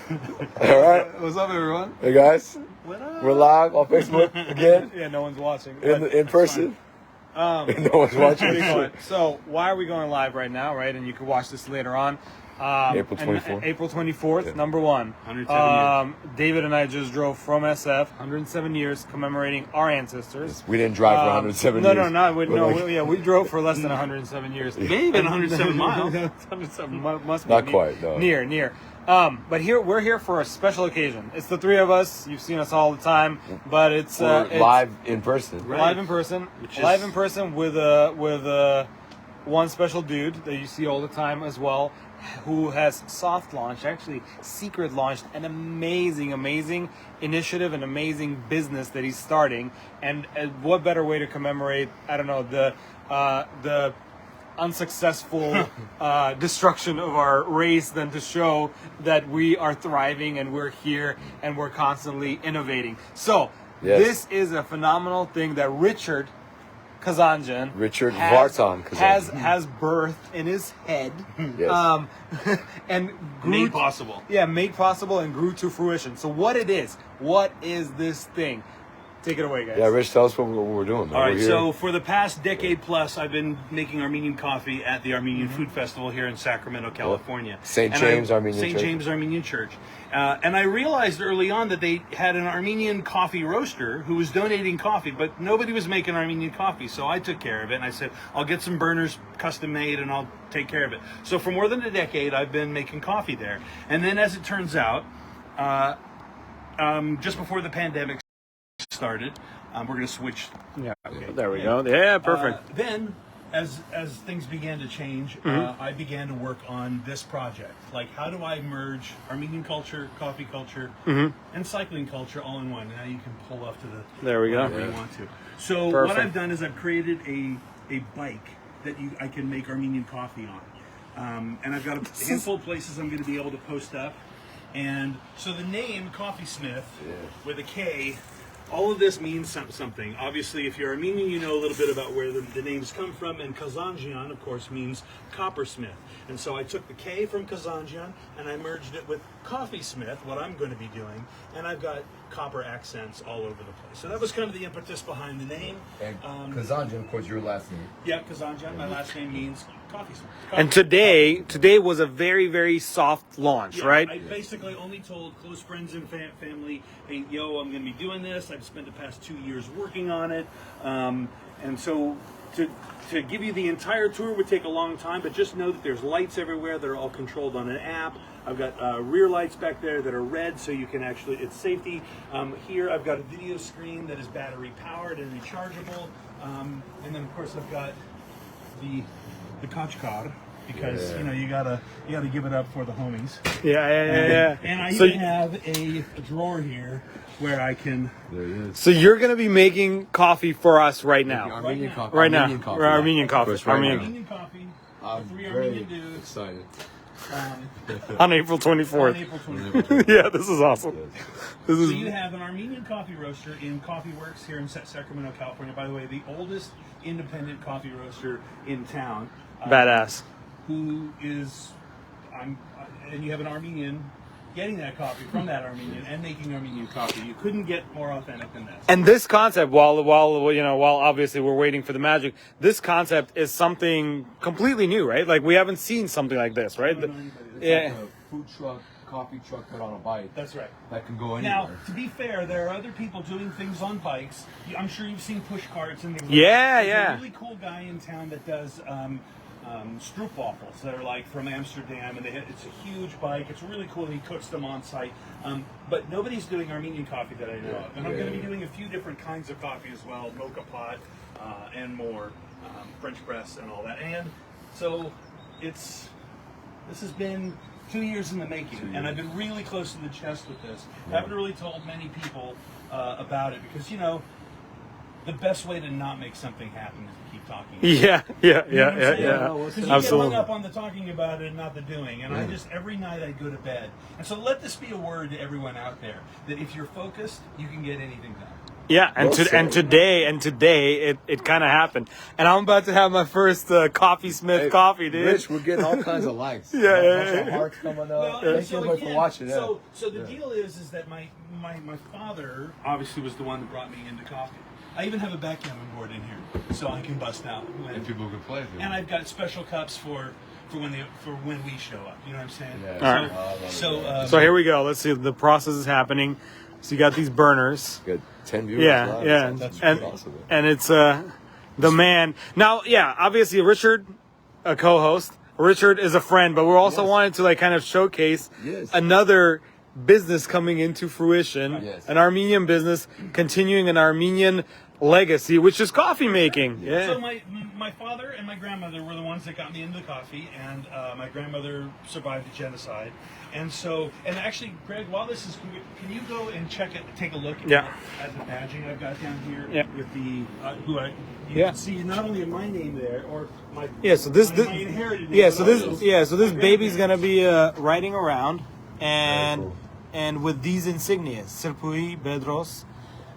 All right. What's up, everyone? Hey, guys. What up? We're live on Facebook again. Yeah, no one's watching. In person. No one's watching. So, why are we going live right now, right? And you can watch this later on. April 24th. April 24th, Yeah. number one. 107 years. David and I just drove from SF, 107 years, commemorating our ancestors. We didn't drive for 107 no, years. We drove for less than 107 years. Maybe 107 miles. 107 must be Not quite, no. Near. But we're here for a special occasion. It's the three of us. You've seen us all the time, but it's We're live in person. Right. live in person. Live in person with one special dude that you see all the time as well, who has soft launched, actually secret launched, an amazing initiative, an amazing business that he's starting. And what better way to commemorate, I don't know, the unsuccessful destruction of our race than to show that we are thriving and we're here and we're constantly innovating. So This is a phenomenal thing that Richard Vartan Kazanjian. has birthed in his head. Yes. And Made possible. Yeah, made possible and grew to fruition. So what is this thing? Take it away, guys. Yeah, Rich, tell us what we're doing. Man. All right, We're here. so for the past decade plus, I've been making Armenian coffee at the Armenian Food Festival here in Sacramento, California. St. James Armenian Church. St. James Armenian Church. And I realized early on that they had an Armenian coffee roaster who was donating coffee, but nobody was making Armenian coffee. So I took care of it, and I said, I'll get some burners custom made, and I'll take care of it. So for more than a decade, I've been making coffee there. And then as it turns out, just before the pandemic started, we're going to switch. Yeah, okay. There we go. Yeah, perfect. Then, as things began to change, I began to work on this project. Like, how do I merge Armenian culture, coffee culture, and cycling culture all in one? Now you can pull off to the There we go. wherever you want to. So Perfect. what I've done is I've created a bike that I can make Armenian coffee on, and I've got a handful of places I'm going to be able to post up. And so the name Koffeesmith with a K. All of this means something. Obviously, if you're Armenian, you know a little bit about where the names come from. And Kazanjian, of course, means coppersmith. And so I took the K from Kazanjian and I merged it with Koffeesmith, what I'm going to be doing. And I've got copper accents all over the place. So that was kind of the impetus behind the name. And Kazanjian, of course, your last name. Yeah, Kazanjian. My last name means Koffeesmith. And today was a very soft launch, right? I basically only told close friends and family, hey, yo, I'm going to be doing this. I've spent the past 2 years working on it. And so to give you the entire tour would take a long time, but just know that there's lights everywhere that are all controlled on an app. I've got rear lights back there that are red, so you can actually, it's safety. Here I've got a video screen that is battery powered and rechargeable. And then of course I've got the Kachkar, because you gotta give it up for the homies. Yeah. And I even have a drawer here where I can. There he is. So you're gonna be making coffee for us right now. Armenian coffee. Right now. Armenian coffee. Armenian coffee. Of course, right now. Armenian coffee. I'm three very Armenian dudes. excited. On April 24th. On April 24th. Yeah, this is awesome. This So is you have an Armenian coffee roaster in Coffee Works here in Sacramento, California. By the way, the oldest independent coffee roaster in town. badass. Who is, and you have an Armenian getting that coffee from that Armenian and making Armenian coffee. You couldn't get more authentic than that. And this concept, while obviously we're waiting for the magic, this concept is something completely new, right? Like we haven't seen something like this, right? I don't know anybody that's Yeah. Like a food truck, coffee truck put on a bike. That's right. That can go anywhere. Now, to be fair, there are other people doing things on bikes. I'm sure you've seen push carts and things. Yeah, There's yeah. a really cool guy in town that does stroopwafels that are like from Amsterdam, and it's a huge bike. It's really cool. He cooks them on site. But nobody's doing Armenian coffee that I know of. And I'm going to be doing a few different kinds of coffee as well, mocha pot and more, French press and all that. And so this has been 2 years in the making, and I've been really close to the chest with this. I haven't really told many people about it because, the best way to not make something happen is to keep talking about it. Yeah. Because you get Absolutely. hung up on the talking about it and not the doing. And every night I go to bed. And so let this be a word to everyone out there, that if you're focused, you can get anything done. Yeah, and Well said. today it kind of happened, and I'm about to have my first Koffeesmith coffee, dude. Rich, we're getting all kinds of likes. Yeah. Hearts coming up. Well, Thank and so you everybody for again, watching. Yeah. So the deal is that my father obviously was the one that brought me into coffee. I even have a backgammon board in here, so I can bust out. And people can play. And I've got special cups for when we show up. You know what I'm saying? Yeah. All right. So here we go. Let's see. The process is happening. So you got these burners. Got 10 viewers. Yeah, live. yeah, That's and awesome. and it's the man. Now, yeah, obviously Richard, a co-host. Richard is a friend, but we're also wanting to like kind of showcase another business coming into fruition, an Armenian business continuing an Armenian legacy, which is coffee making. Yeah. So my father and my grandmother were the ones that got me into coffee, and my grandmother survived the genocide. And so, and actually, Greg, while this is, can you go and take a look at the badging I've got down here with the you can see not only my name there or my So this my inherited name, so this baby's gonna be riding around and with these insignias, Sirpui, Bedros,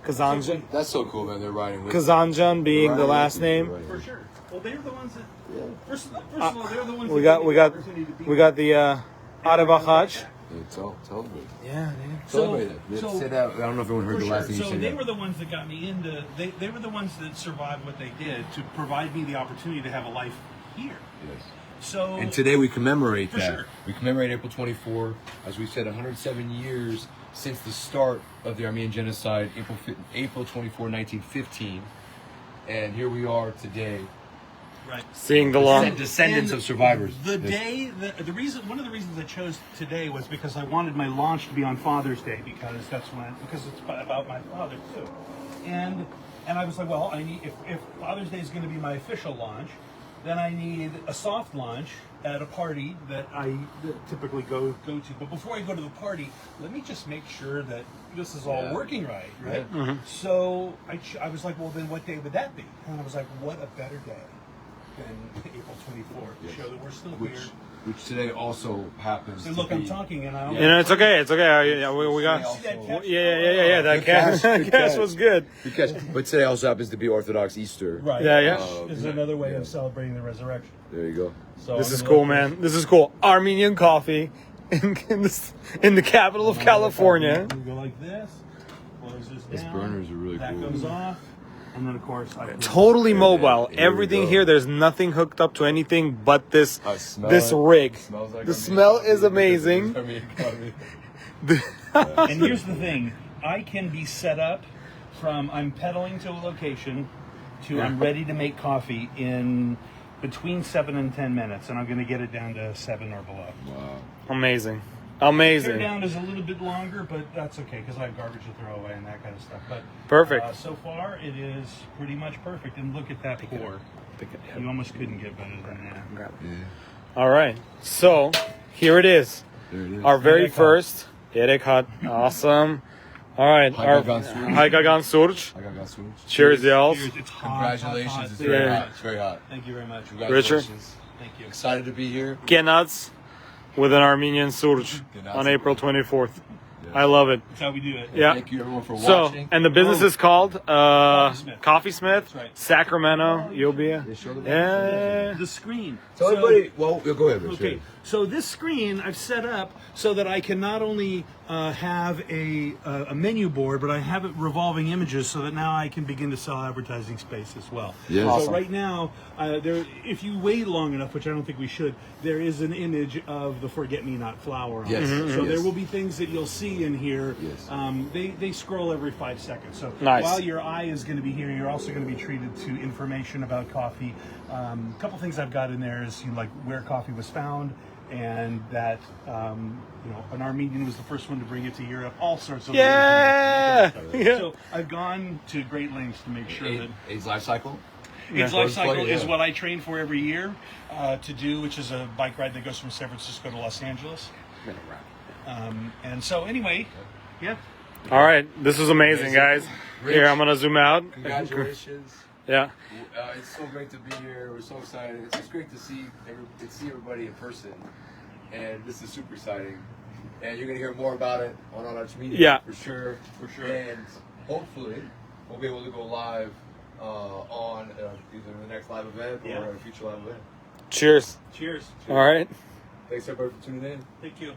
Kazanjian. That's so cool, man. They're riding with Kazanjian being the last name. for sure. Well, they're the ones that. First of all, they're the ones. We that got the Arevachach. Tell me. Yeah, Tell me that. Say that. I don't know if anyone heard the last thing you So said. they were the ones that got me into. They were the ones that survived what they did to provide me the opportunity to have a life here. Yes. So And today we commemorate that. sure. We commemorate April 24, as we said, 107 years since the start of the Armenian genocide, April 24, 1915. And here we are today. Right. seeing the long. Descendants of survivors. The day, the reason, one of the reasons I chose today was because I wanted my launch to be on Father's Day because it's about my father too, and I was like, well, I need if Father's Day is going to be my official launch, then I need a soft launch at a party that I typically go to. But before I go to the party, let me just make sure that this is all working right. Mm-hmm. So I was like, well, then what day would that be? And I was like, what a better day than April 24th to show that we're still here. Which today also happens. So look, I'm talking and I don't. You know, it's okay. It's okay. Yeah, we got. Yeah. That cash was good. Because, but today also happens to be Orthodox Easter. Right. Yeah. This is another way of celebrating the resurrection. There you go. So This is cool, man. This is cool. Armenian coffee in the capital of California. We go like this. Close this down. These burners are really that cool. That goes off. And then, of course, Totally mobile. Here we Everything go. here. There's nothing hooked up to anything but this it. rig. Smells like The smell is amazing. And here's the thing. I can be set up from I'm pedaling to a location to I'm ready to make coffee in between 7 and 10 minutes. And I'm going to get it down to 7 or below. Wow. Amazing. Tear Amazing. down is a little bit longer, but that's okay because I have garbage to throw away and that kind of stuff. But Perfect. so far, it is pretty much perfect. And look at that pour. You almost couldn't get better than that. All right. So here it is. There it is. Our very first Erekat. Awesome. All right. Our Haigagan Surj. I got switch. Cheers, y'all. Cheers. It's hot. Congratulations. hot, It's hot. very Yeah. hot. It's very hot. Thank you very much. Congratulations. Thank you. Excited to be here. Kenats with an Armenian Surj on April 24th. I love it. That's how we do it. Yeah. Thank you everyone for So, watching. and the business is called Koffeesmith, That's right. Sacramento. You'll be yeah. The screen. Tell everybody. Well, go ahead. Rich. Okay, so this screen I've set up so that I can not only have a menu board, but I have it revolving images so that now I can begin to sell advertising space as well. Yes. So Awesome. right now, if you wait long enough, which I don't think we should, there is an image of the Forget-Me-Not flower on Yes. it. So Yes. there will be things that you'll see in here. Yes. They scroll every 5 seconds. So Nice. while your eye is going to be here, you're also going to be treated to information about coffee. A couple things I've got in there is like where coffee was found, and that an Armenian was the first one to bring it to Europe. All sorts of Yeah. Yeah. So I've gone to great lengths to make sure that AIDS life cycle. its life cycle Yeah. is what I train for every year to do, which is a bike ride that goes from San Francisco to Los Angeles. And so anyway, yeah. All right. This is amazing, guys. Rich, Here, I'm gonna zoom out. Congratulations. Yeah. It's so great to be here. We're so excited. It's just great to see everybody in person, and this is super exciting. And you're gonna hear more about it on Arach Media. Yeah. for sure. For sure. And hopefully, we'll be able to go live on either the next live event or a future live event. Cheers. Cheers. All right. Thanks everybody for tuning in. Thank you.